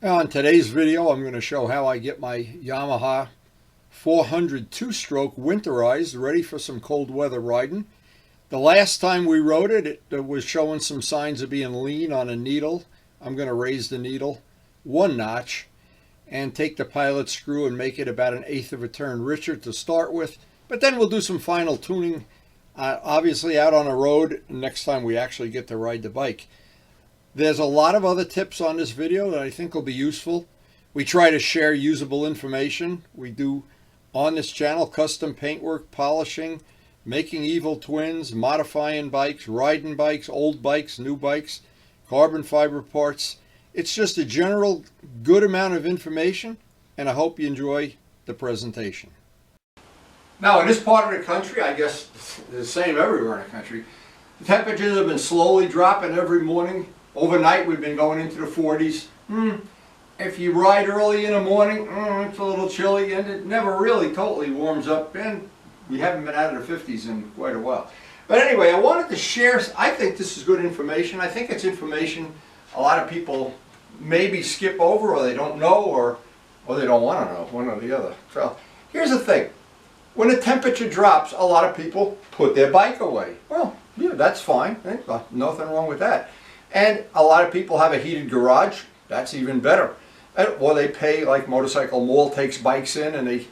Now, in today's video, I'm going to show how I get my Yamaha 400 two-stroke winterized ready for some cold weather riding. The last time we rode it, it was showing some signs of being lean on a needle. I'm going to raise the needle one notch and take the pilot screw and make it about 1/8 of a turn richer to start with. But then we'll do some final tuning, obviously out on the road next time we actually get to ride the bike. There's a lot of other tips on this video that I think will be useful. We try to share usable information. We do on this channel custom paintwork, polishing, making evil twins, modifying bikes, riding bikes, old bikes, new bikes, carbon fiber parts. It's just a general good amount of information, and I hope you enjoy the presentation. Now, in this part of the country, I guess it's the same everywhere in the country, the temperatures have been slowly dropping every morning. Overnight, we've been going into the 40s. If you ride early in the morning, it's a little chilly, and it never really totally warms up, and we haven't been out of the 50s in quite a while. But anyway, I wanted to share, I think this is good information. I think it's information a lot of people maybe skip over, or they don't know, or they don't want to know, one or the other. So here's the thing. When the temperature drops, a lot of people put their bike away. Well, yeah, that's fine. Nothing wrong with that. And a lot of people have a heated garage. That's even better. Or they pay, like Motorcycle Mall takes bikes in, and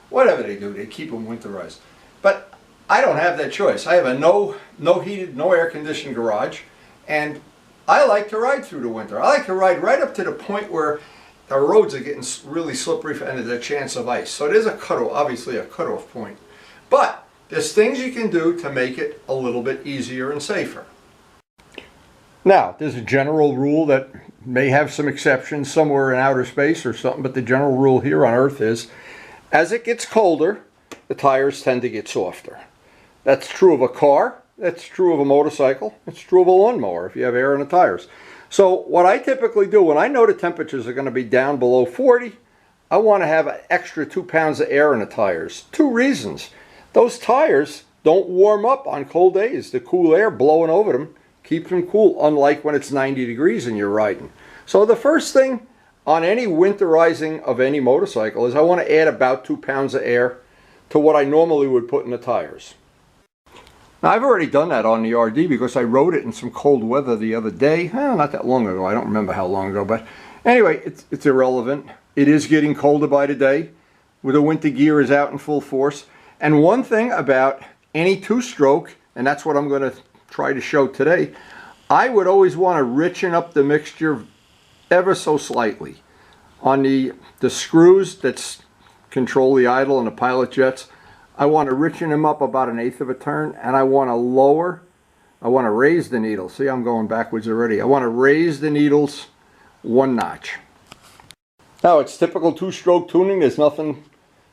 whatever they do, they keep them winterized. But I don't have that choice. I have a no heated, no air conditioned garage, and I like to ride through the winter. I like to ride right up to the point where the roads are getting really slippery and there's a chance of ice. So there's obviously a cutoff point. But there's things you can do to make it a little bit easier and safer. Now, there's a general rule that may have some exceptions somewhere in outer space or something, but the general rule here on Earth is, as it gets colder, the tires tend to get softer. That's true of a car, that's true of a motorcycle, it's true of a lawnmower if you have air in the tires. So what I typically do, when I know the temperatures are going to be down below 40, I want to have an extra 2 pounds of air in the tires. Two reasons. Those tires don't warm up on cold days. The cool air blowing over them keeps them cool, unlike when it's 90 degrees and you're riding. So the first thing on any winterizing of any motorcycle is I want to add about 2 pounds of air to what I normally would put in the tires. Now, I've already done that on the RD because I rode it in some cold weather the other day. Not that long ago. I don't remember how long ago, but anyway, it's irrelevant. It is getting colder by the day, where the winter gear is out in full force. And one thing about any two-stroke, and that's what I'm going to try to show today, I would always want to richen up the mixture ever so slightly. On the screws that control the idle and the pilot jets, I want to richen them up about 1/8 of a turn, and I want to raise the needle. See, I'm going backwards already. I want to raise the needles one notch. Now, it's typical two-stroke tuning. There's nothing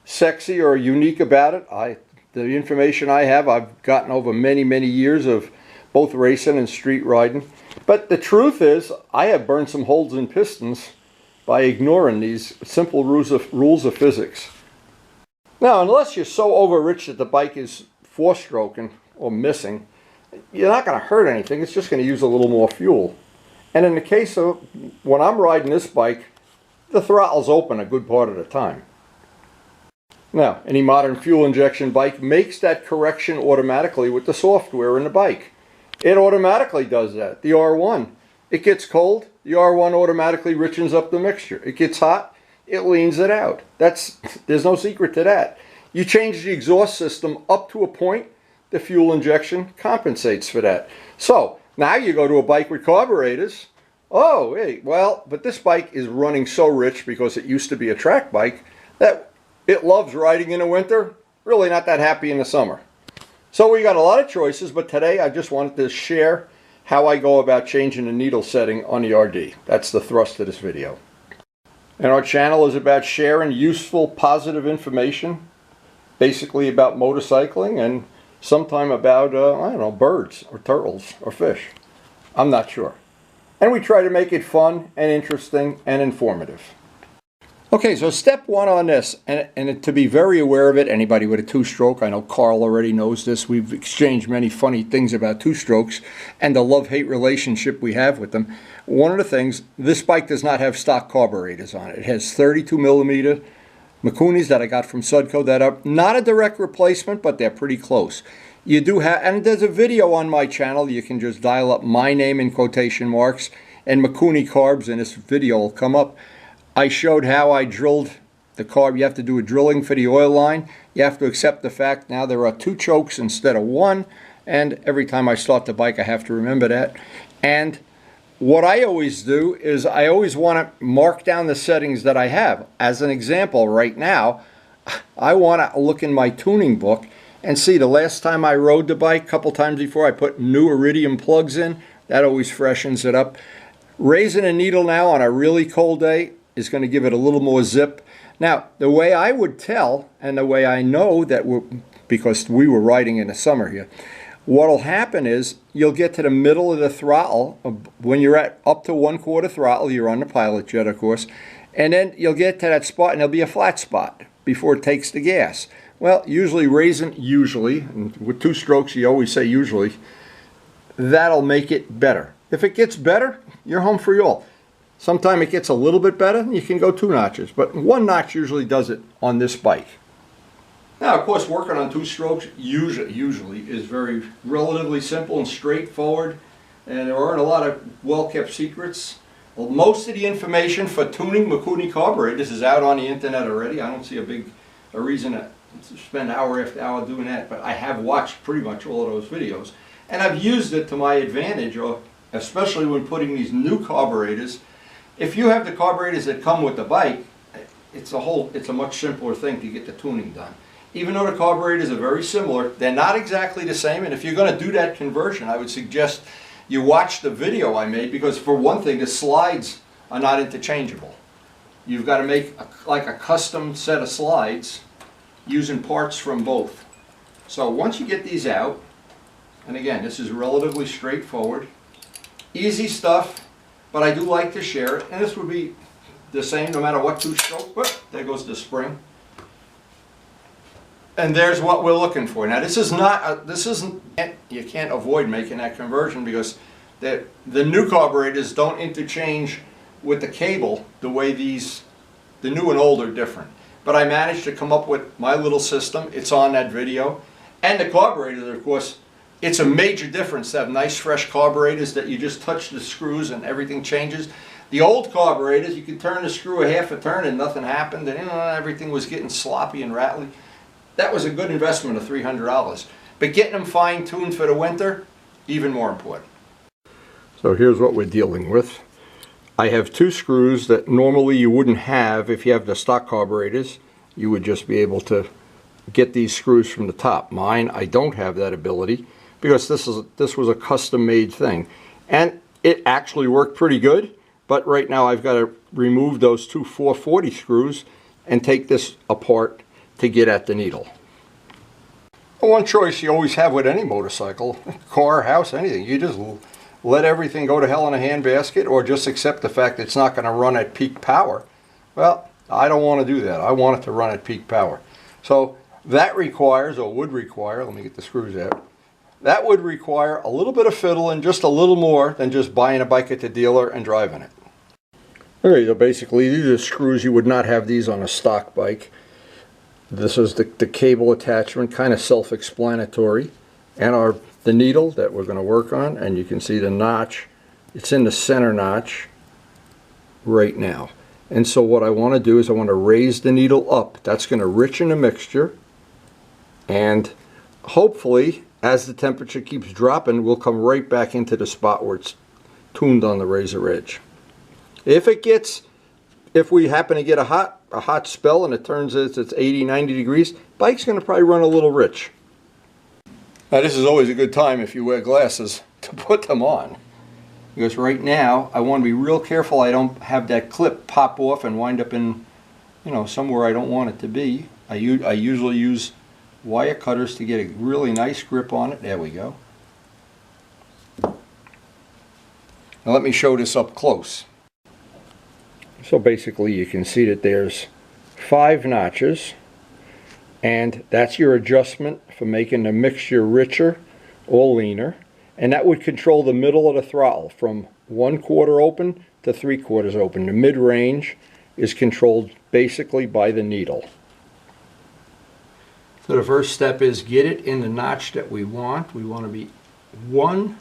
sexy or unique about it. The information I have, I've gotten over many, many years of both racing and street riding. But the truth is, I have burned some holes in pistons by ignoring these simple rules of physics. Now, unless you're so overrich that the bike is four-stroking or missing, you're not going to hurt anything. It's just going to use a little more fuel. And in the case of when I'm riding this bike, the throttle's open a good part of the time. Now, any modern fuel injection bike makes that correction automatically with the software in the bike. It automatically does that. The R1, it gets cold, the R1 automatically richens up the mixture. It gets hot, it leans it out. There's no secret to that. You change the exhaust system up to a point, the fuel injection compensates for that. So, now you go to a bike with carburetors. Oh, hey, well, but this bike is running so rich because it used to be a track bike that it loves riding in the winter, really not that happy in the summer. So we got a lot of choices, but today I just wanted to share how I go about changing the needle setting on the RD. That's the thrust of this video. And our channel is about sharing useful, positive information, basically about motorcycling and sometime about, I don't know, birds or turtles or fish. I'm not sure. And we try to make it fun and interesting and informative. Okay, so step one on this, and to be very aware of it, anybody with a two-stroke, I know Carl already knows this, we've exchanged many funny things about two-strokes and the love-hate relationship we have with them. One of the things, this bike does not have stock carburetors on it. It has 32 millimeter Mikunis that I got from Sudco that are not a direct replacement, but they're pretty close. You do have, and there's a video on my channel, you can just dial up my name in quotation marks, and Mikuni Carbs, and this video will come up. I showed how I drilled the carb. You have to do a drilling for the oil line. You have to accept the fact now there are 2 chokes instead of 1. And every time I start the bike, I have to remember that. And what I always do is I always want to mark down the settings that I have. As an example, right now, I want to look in my tuning book and see the last time I rode the bike, a couple times before, I put new iridium plugs in. That always freshens it up. Raising a needle now on a really cold day is going to give it a little more zip. Now, the way I would tell, and the way I know that because we were riding in the summer here, what'll happen is you'll get to the middle of the throttle. When you're at up to 1/4 throttle, you're on the pilot jet, of course, and then you'll get to that spot and there'll be a flat spot before it takes the gas. Well, usually and with 2 strokes, you always say usually, that'll make it better. If it gets better, you're home free all. Sometimes it gets a little bit better, and you can go 2 notches, but 1 notch usually does it on this bike. Now, of course, working on 2 strokes usually is very relatively simple and straightforward, and there aren't a lot of well-kept secrets. Well, most of the information for tuning Mikuni carburetors is out on the internet already. I don't see a reason to spend hour after hour doing that, but I have watched pretty much all of those videos, and I've used it to my advantage, or especially when putting these new carburetors. If you have the carburetors that come with the bike, it's a much simpler thing to get the tuning done. Even though the carburetors are very similar, they're not exactly the same, and if you're going to do that conversion, I would suggest you watch the video I made, because for one thing, the slides are not interchangeable. You've got to make like a custom set of slides using parts from both. So once you get these out, and again, this is relatively straightforward, easy stuff, but I do like to share it, and this would be the same no matter what 2-stroke. Whoop, there goes the spring. And there's what we're looking for. Now this isn't, you can't avoid making that conversion, because the new carburetors don't interchange with the cable the way the new and old are different. But I managed to come up with my little system. It's on that video. And the carburetors, of course, it's a major difference to have nice fresh carburetors that you just touch the screws and everything changes. The old carburetors, you could turn the screw a half a turn and nothing happened, and everything was getting sloppy and rattly. That was a good investment of $300. But getting them fine-tuned for the winter, even more important. So here's what we're dealing with. I have 2 screws that normally you wouldn't have if you have the stock carburetors. You would just be able to get these screws from the top. Mine, I don't have that ability, because this was a custom-made thing, and it actually worked pretty good. But right now I've got to remove those 2 440 screws and take this apart to get at the needle. One choice you always have with any motorcycle, car, house, anything, you just let everything go to hell in a handbasket, or just accept the fact that it's not going to run at peak power. Well, I don't want to do that. I want it to run at peak power. So that requires, or would require, let me get the screws out. That would require a little bit of fiddling, just a little more than just buying a bike at the dealer and driving it. Okay, so basically these are screws. You would not have these on a stock bike. This is the cable attachment, kind of self-explanatory. And the needle that we're going to work on, and you can see the notch. It's in the center notch right now. And so what I want to do is I want to raise the needle up. That's going to richen the mixture, and hopefully as the temperature keeps dropping, we'll come right back into the spot where it's tuned on the razor edge. If we happen to get a hot spell and it turns it's 80, 90 degrees, bike's going to probably run a little rich. Now this is always a good time, if you wear glasses, to put them on, because right now I want to be real careful I don't have that clip pop off and wind up in, somewhere I don't want it to be. I usually use wire cutters to get a really nice grip on it. There we go. Now let me show this up close. So basically you can see that there's 5 notches, and that's your adjustment for making the mixture richer or leaner, and that would control the middle of the throttle from 1/4 open to 3/4 open. The mid-range is controlled basically by the needle. So the first step is get it in the notch that we want. We want to be one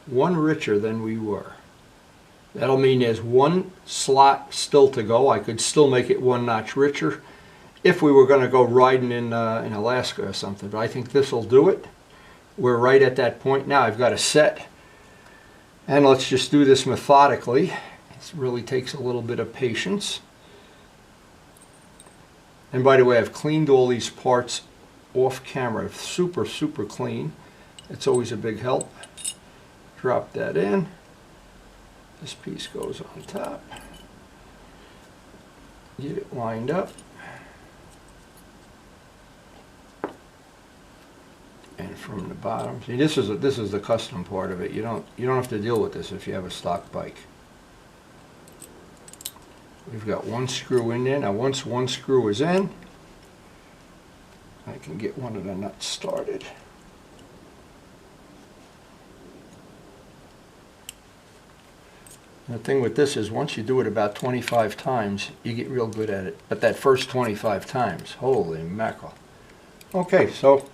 richer than we were. That'll mean there's 1 slot still to go. I could still make it 1 notch richer if we were going to go riding in Alaska or something, but I think this will do it. We're right at that point now. I've got a set, and let's just do this methodically. It really takes a little bit of patience. And by the way, I've cleaned all these parts off camera, super clean. It's always a big help. Drop that in. This piece goes on top. Get it lined up. And from the bottom, see, this is the custom part of it. You don't have to deal with this if you have a stock bike. We've got 1 screw in there. Now once 1 screw is in, I can get one of the nuts started. The thing with this is once you do it about 25 times, you get real good at it. But that first 25 times, holy mackerel. Okay, so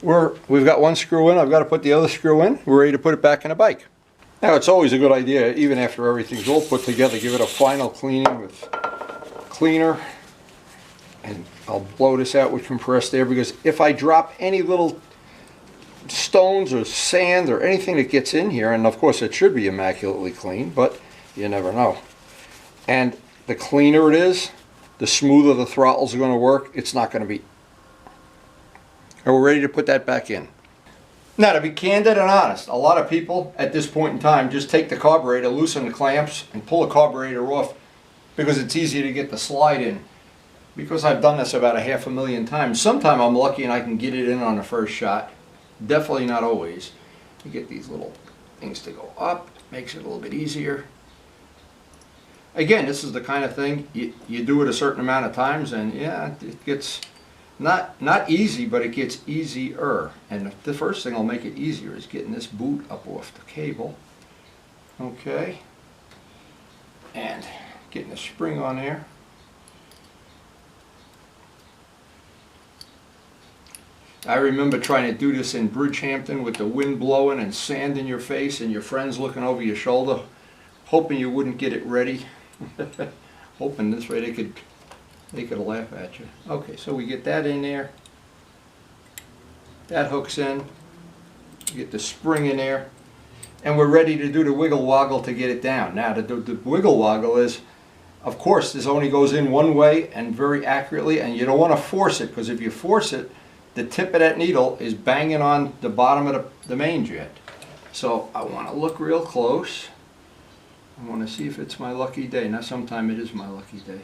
we've got 1 screw in. I've got to put the other screw in. We're ready to put it back in the bike. Now it's always a good idea, even after everything's all put together, give it a final cleaning with cleaner. And I'll blow this out with compressed air, because if I drop any little stones or sand or anything that gets in here, and of course it should be immaculately clean, but you never know. And the cleaner it is, the smoother the throttles are going to work. It's not going to be. And we're ready to put that back in. Now, to be candid and honest, a lot of people at this point in time just take the carburetor, loosen the clamps, and pull the carburetor off because it's easier to get the slide in. Because I've done this about 500,000 times, sometime I'm lucky and I can get it in on the first shot. Definitely not always. You get these little things to go up, makes it a little bit easier. Again, this is the kind of thing you do it a certain amount of times, and yeah, it gets not easy, but it gets easier. And the first thing will make it easier is getting this boot up off the cable. Okay, and getting the spring on there. I remember trying to do this in Bridgehampton with the wind blowing and sand in your face and your friends looking over your shoulder, hoping you wouldn't get it ready. Hoping this way they could laugh at you. Okay, so we get that in there. That hooks in. Get the spring in there. And we're ready to do the wiggle woggle to get it down. Now the wiggle woggle is, of course, this only goes in one way and very accurately, and you don't want to force it, because if you force it, the tip of that needle is banging on the bottom of the main jet. So I want to look real close. I want to see if it's my lucky day. Now sometime it is my lucky day.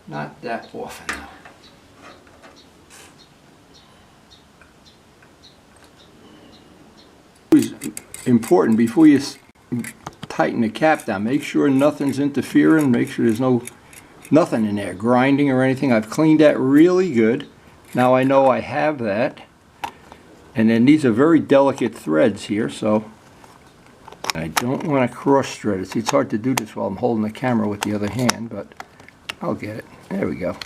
Not that often though. It's important before you tighten the cap down. Make sure nothing's interfering. Make sure there's nothing in there grinding or anything. I've cleaned that really good. Now I know I have that, and then these are very delicate threads here, so I don't want to cross thread it. See, it's hard to do this while I'm holding the camera with the other hand, but I'll get it. There we go.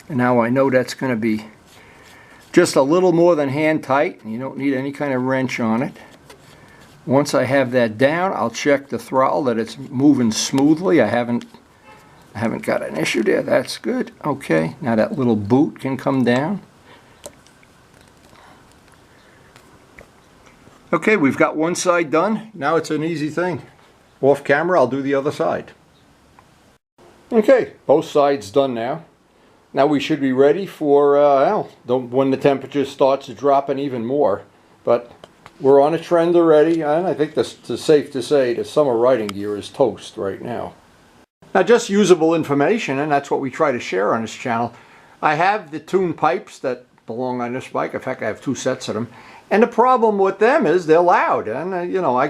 And now I know that's going to be just a little more than hand tight, and you don't need any kind of wrench on it. Once I have that down, I'll check the throttle that it's moving smoothly. I haven't got an issue there. That's good. Okay, now that little boot can come down. Okay, we've got one side done. Now it's an easy thing. Off camera, I'll do the other side. Okay, both sides done now. Now we should be ready for when the temperature starts dropping even more. But we're on a trend already, and I think this is safe to say the summer riding gear is toast right now. Now, just usable information, and that's what we try to share on this channel. I have the tuned pipes that belong on this bike. In fact, I have 2 sets of them. And the problem with them is they're loud, and I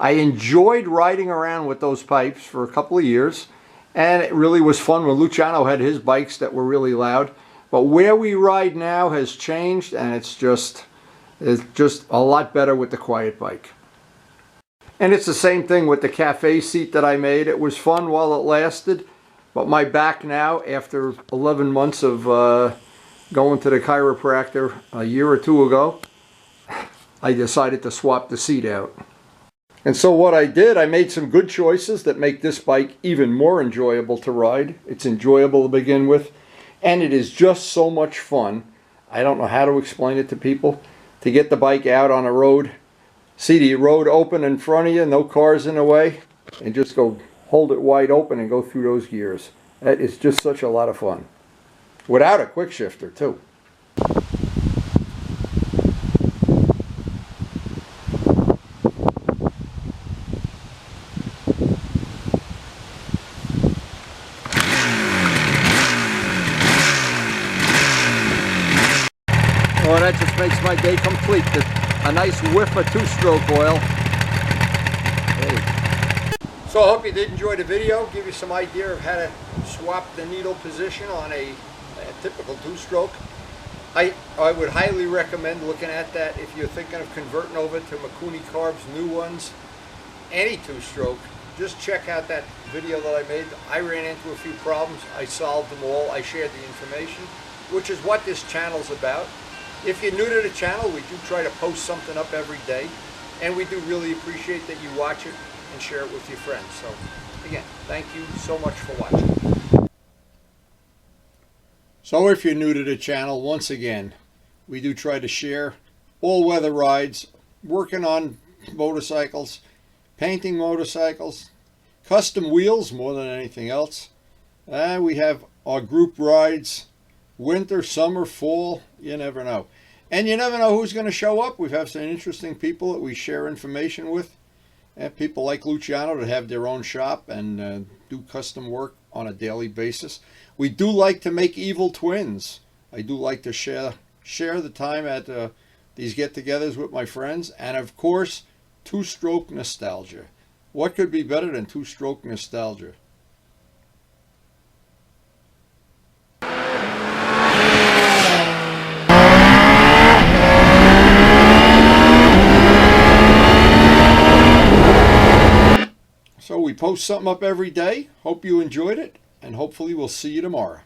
I enjoyed riding around with those pipes for a couple of years, and it really was fun when Luciano had his bikes that were really loud. But where we ride now has changed, and it's just a lot better with the quiet bike. And it's the same thing with the cafe seat that I made. It was fun while it lasted, but my back now, after 11 months of going to the chiropractor a year or two ago, I decided to swap the seat out. And so what I did, I made some good choices that make this bike even more enjoyable to ride. It's enjoyable to begin with, and it is just so much fun. I don't know how to explain it to people. To get the bike out on a road, see the road open in front of you, no cars in the way, and just go hold it wide open and go through those gears. That is just such a lot of fun. Without a quick shifter too. Well, that just makes my day complete. A nice whiff of two-stroke oil. Hey. So I hope you did enjoy the video. Give you some idea of how to swap the needle position on a typical two-stroke. I would highly recommend looking at that if you're thinking of converting over to Mikuni Carb's new ones. Any two-stroke, just check out that video that I made. I ran into a few problems. I solved them all. I shared the information, which is what this channel's about. If you're new to the channel, we do try to post something up every day, and we do really appreciate that you watch it and share it with your friends. So again, thank you so much for watching. So if you're new to the channel, once again, we do try to share all-weather rides, working on motorcycles, painting motorcycles, custom wheels more than anything else. We have our group rides, winter, summer, fall, you never know. And you never know who's going to show up. We have some interesting people that we share information with. And people like Luciano that have their own shop and do custom work on a daily basis. We do like to make evil twins. I do like to share the time at these get-togethers with my friends. And of course, two-stroke nostalgia. What could be better than two-stroke nostalgia? So we post something up every day. Hope you enjoyed it, and hopefully we'll see you tomorrow.